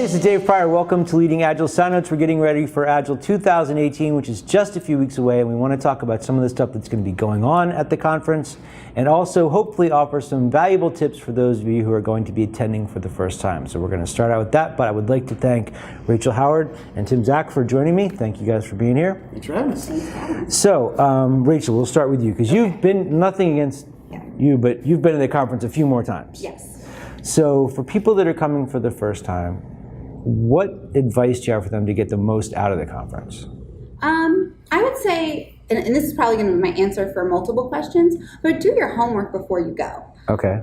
this is Dave Prior. Welcome to Leading Agile SoundNotes. We're getting ready for Agile 2018, which is just a few weeks away, and we want to talk about some of the stuff that's going to be going on at the conference, and also hopefully offer some valuable tips for those of you who are going to be attending for the first time. So we're going to start out with that, but I would like to thank Rachel Howard and Tim Zack for joining me. Thank you guys for being here. Thanks for having us. So, Rachel, we'll start with you, because you've been, nothing against you, but you've been to the conference a few more times. Yes. So for people that are coming for the first time, what advice do you have for them to get the most out of the conference? I would say, and this is probably going to be my answer for multiple questions, but do your homework before you go. Okay.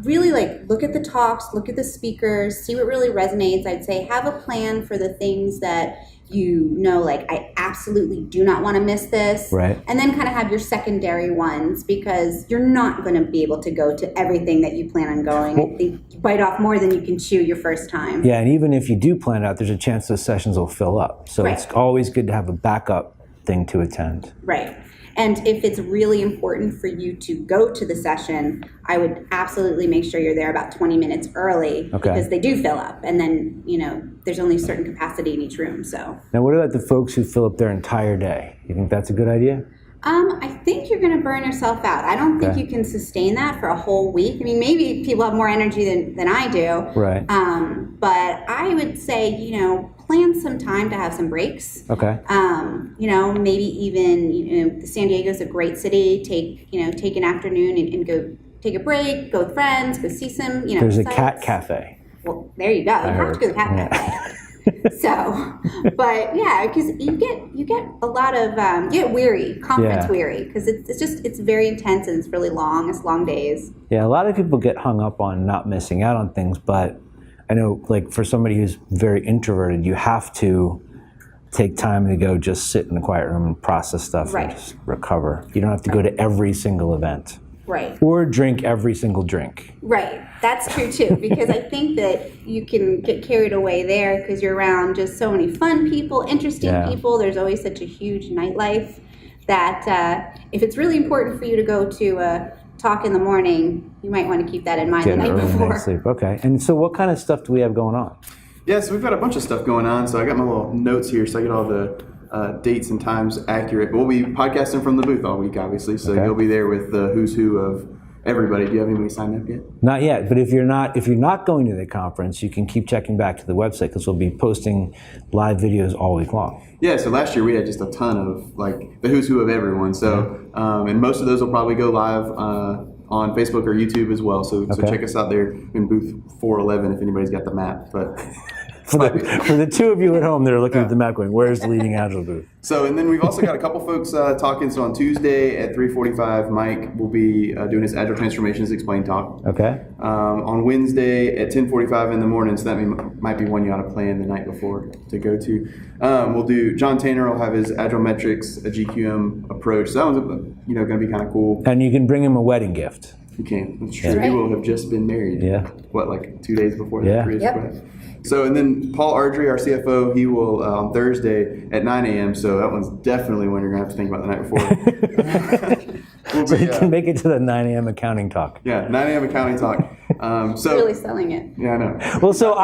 Really look at the talks, look at the speakers, see what really resonates. I'd say have a plan for the things that you know, I absolutely do not want to miss this. Right. And then kind of have your secondary ones, because you're not going to be able to go to everything that you plan on going. I think you bite off more than you can chew your first time. Yeah, and even if you do plan it out, there's a chance those sessions will fill up. So Right. It's always good to have a backup thing to attend. Right. And if it's really important for you to go to the session, I would absolutely make sure you're there about 20 minutes early, because they do fill up. And then, there's only a certain capacity in each room. So now, what about the folks who fill up their entire day? You think that's a good idea? I think you're going to burn yourself out. I don't think you can sustain that for a whole week. I mean, maybe people have more energy than I do. Right. But I would say, plan some time to have some breaks. Okay. Maybe even, San Diego's a great city. Take an afternoon and go take a break, go with friends, go see some, There's sites. a cat cafe. Well, there you go. You have to go to the cat cafe. So, but yeah, because you get a lot of, you get weary, conference weary, because it's very intense and it's really long. It's long days. Yeah, a lot of people get hung up on not missing out on things, but I know, for somebody who's very introverted, you have to take time to go just sit in a quiet room and process stuff and just recover. You don't have to go to every single event. Right. Or drink every single drink. Right. That's true too, because I think that you can get carried away there because you're around just so many fun people, interesting people. There's always such a huge nightlife that if it's really important for you to go to a talk in the morning, you might want to keep that in mind the night before. Sleep. Okay. And so what kind of stuff do we have going on? Yeah, so we've got a bunch of stuff going on. So I got my little notes here, so I get all the dates and times accurate. But we'll be podcasting from the booth all week, obviously. So you'll be there with the who's who of everybody. Do you have anybody signed up yet? Not yet, but if you're not going to the conference, you can keep checking back to the website, because we'll be posting live videos all week long. Yeah, so last year we had just a ton of the who's who of everyone. So and most of those will probably go live on Facebook or YouTube as well. So check us out there in booth 411 if anybody's got the map. But for the two of you at home that are looking at the map going, where's the Leading Agile booth? So, and then we've also got a couple folks talking. So on Tuesday at 3:45, Mike will be doing his Agile Transformations Explained talk. Okay. On Wednesday at 10:45 in the morning, so that might be one you ought to plan the night before to go to. We'll do, John Tanner will have his Agile Metrics, a GQM approach. So that one's going to be kind of cool. And you can bring him a wedding gift. You can. That's true. He will have just been married. Yeah. What, 2 days before that? Yeah. Yep. So, and then Paul Ardrey, our CFO, he will on Thursday at 9 a.m. So that one's definitely one you're going to have to think about the night before. So you can make it to the 9 a.m. accounting talk. Yeah, 9 a.m. accounting talk. So really selling it. Yeah, I know. Well, so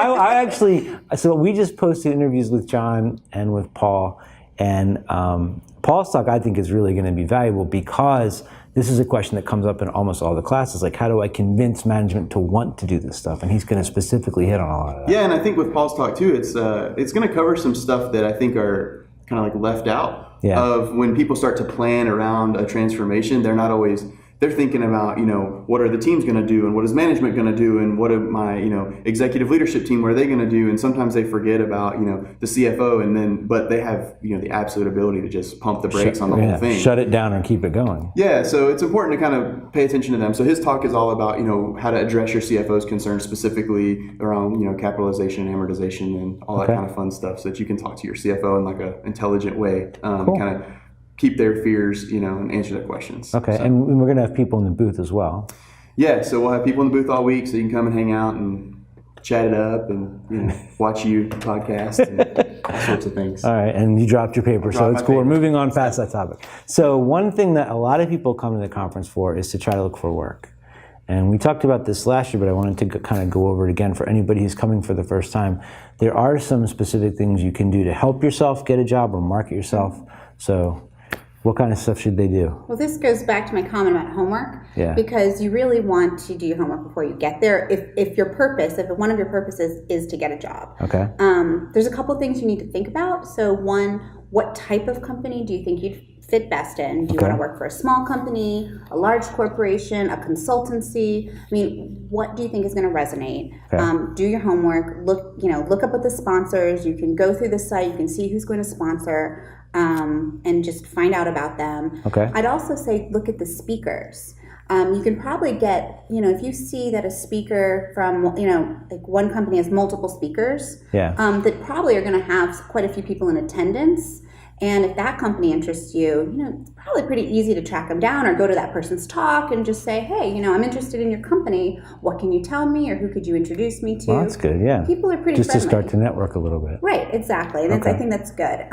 so we just posted interviews with John and with Paul, and Paul's talk I think is really going to be valuable, because this is a question that comes up in almost all the classes, how do I convince management to want to do this stuff? And he's going to specifically hit on a lot of that. Yeah, and I think with Paul's talk too, it's going to cover some stuff that I think are kind of left out of when people start to plan around a transformation. They're thinking about, what are the teams going to do, and what is management going to do, and what are my, executive leadership team, what are they going to do? And sometimes they forget about, the CFO, but they have, the absolute ability to just pump the brakes on the whole thing. Shut it down and keep it going. Yeah, so it's important to kind of pay attention to them. So his talk is all about, how to address your CFO's concerns, specifically around, capitalization and amortization and all that kind of fun stuff, so that you can talk to your CFO in an intelligent way, kind of keep their fears, and answer their questions. Okay, so, and we're going to have people in the booth as well. Yeah, so we'll have people in the booth all week, so you can come and hang out and chat it up and watch you podcast and all sorts of things. All right, and you dropped your paper, so it's cool. We're moving on past that topic. So one thing that a lot of people come to the conference for is to try to look for work. And we talked about this last year, but I wanted to kind of go over it again for anybody who's coming for the first time. There are some specific things you can do to help yourself get a job or market yourself. So what kind of stuff should they do? Well, this goes back to my comment about homework. Yeah. Because you really want to do your homework before you get there. If one of your purposes is to get a job. Okay. There's a couple things you need to think about. So one, what type of company do you think you'd fit best in? Do you want to work for a small company, a large corporation, a consultancy? I mean, what do you think is going to resonate? Okay. Do your homework. Look up at the sponsors. You can go through the site. You can see who's going to sponsor. And just find out about them. Okay. I'd also say look at the speakers. You can probably get, if you see that a speaker from, like one company has multiple speakers, that probably are going to have quite a few people in attendance. And if that company interests you, it's probably pretty easy to track them down or go to that person's talk and just say, hey, I'm interested in your company. What can you tell me, or who could you introduce me to? Well, that's good, yeah. People are pretty just friendly. To start to network a little bit. Right, exactly. And I think that's good.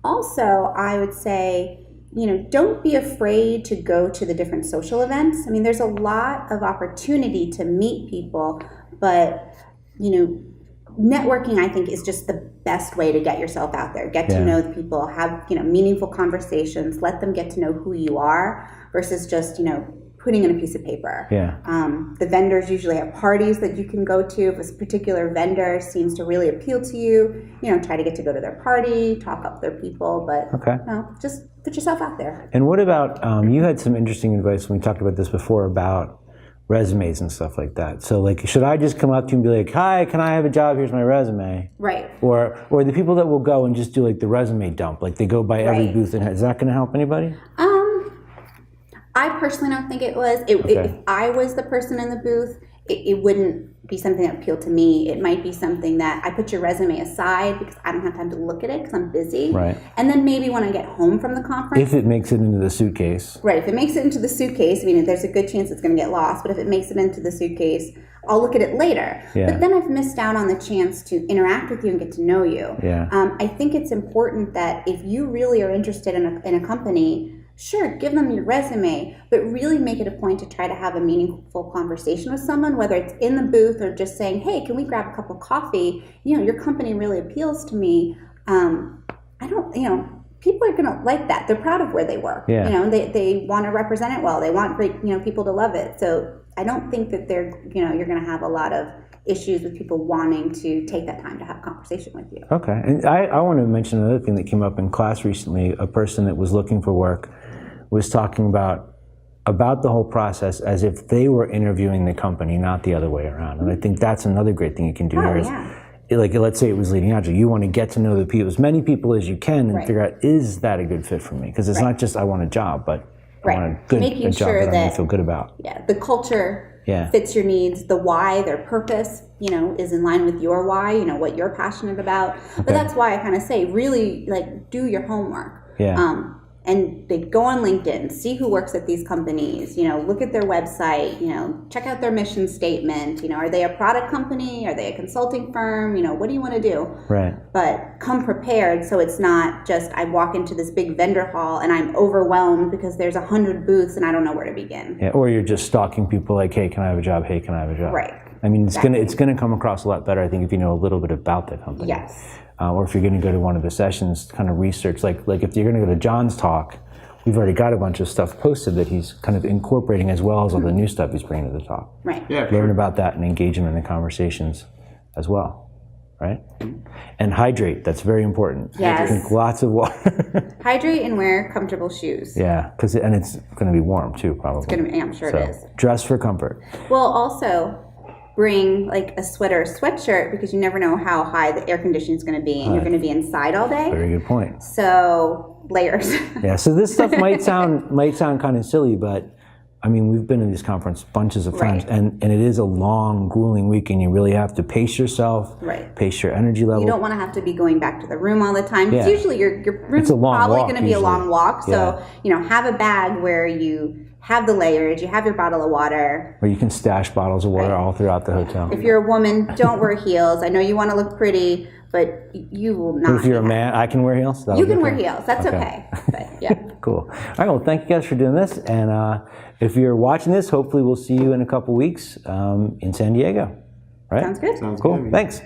Also, I would say, don't be afraid to go to the different social events. I mean, there's a lot of opportunity to meet people, but, networking, I think, is just the best way to get yourself out there. Get to know the people, have, meaningful conversations, let them get to know who you are versus just, putting in a piece of paper. Yeah. The vendors usually have parties that you can go to. If a particular vendor seems to really appeal to you, try to get to go to their party, talk up their people, but just put yourself out there. And what about, you had some interesting advice when we talked about this before about resumes and stuff like that. So like, should I just come up to you and be like, hi, can I have a job? Here's my resume. Right. Or the people that will go and just do like the resume dump, like they go by every booth, and is that going to help anybody? I personally don't think it was. If I was the person in the booth, it wouldn't be something that appealed to me. It might be something that I put your resume aside because I don't have time to look at it because I'm busy. Right. And then maybe when I get home from the conference. If it makes it into the suitcase. Right. If it makes it into the suitcase, I mean, there's a good chance it's going to get lost. But if it makes it into the suitcase, I'll look at it later. Yeah. But then I've missed out on the chance to interact with you and get to know you. Yeah. I think it's important that if you really are interested in a company, sure, give them your resume, but really make it a point to try to have a meaningful conversation with someone, whether it's in the booth or just saying, hey, can we grab a cup of coffee? Your company really appeals to me. People are going to like that. They're proud of where they work. Yeah. They want to represent it well. They want people to love it. So I don't think that you're going to have a lot of issues with people wanting to take that time to have a conversation with you. Okay. And I want to mention another thing that came up in class recently. A person that was looking for work was talking about the whole process as if they were interviewing the company, not the other way around. And I think that's another great thing you can do here is, like, let's say it was Leading Agile. You want to get to know the people, as many people as you can, and figure out, is that a good fit for me? Because it's not just I want a job, but I want a job that I'm going to feel good about. Yeah, the culture fits your needs. The why, their purpose, is in line with your why, what you're passionate about. But that's why I kind of say, really, do your homework. Yeah. And they go on LinkedIn, see who works at these companies, look at their website, check out their mission statement, are they a product company? Are they a consulting firm? What do you want to do? Right. But come prepared so it's not just I walk into this big vendor hall and I'm overwhelmed because there's 100 booths and I don't know where to begin. Yeah, or you're just stalking people like, hey, can I have a job? Hey, can I have a job? Right. I mean, it's gonna come across a lot better, I think, if you know a little bit about the company. Yes. Or if you're going to go to one of the sessions, kind of research, like if you're going to go to John's talk, we've already got a bunch of stuff posted that he's kind of incorporating as well as all the new stuff he's bringing to the talk. Right. Yeah, Learn about that and engage him in the conversations as well, right? And hydrate, that's very important. Yes. Drink lots of water. Hydrate and wear comfortable shoes. Yeah, and it's going to be warm too, probably. It's going to be, I'm sure it is. Dress for comfort. Well, also, bring like a sweater or sweatshirt because you never know how high the air conditioning is going to be and you're going to be inside all day. Very good point. So layers. Yeah, so this stuff might sound kind of silly, but I mean, we've been in this conference bunches of times, and it is a long, grueling week, and you really have to pace yourself, pace your energy level. You don't want to have to be going back to the room all the time. Because usually your room's probably going to be a long walk. So, have a bag where you have the layers, you have your bottle of water. Or you can stash bottles of water all throughout the hotel. If you're a woman, don't wear heels. I know you want to look pretty, but you will not. But if you're a be man, I can wear heels? You can wear heels. That's okay. But, yeah. Cool. All right, well, thank you guys for doing this. And if you're watching this, hopefully we'll see you in a couple weeks in San Diego. Right? Sounds good. Sounds Cool. good. Thanks.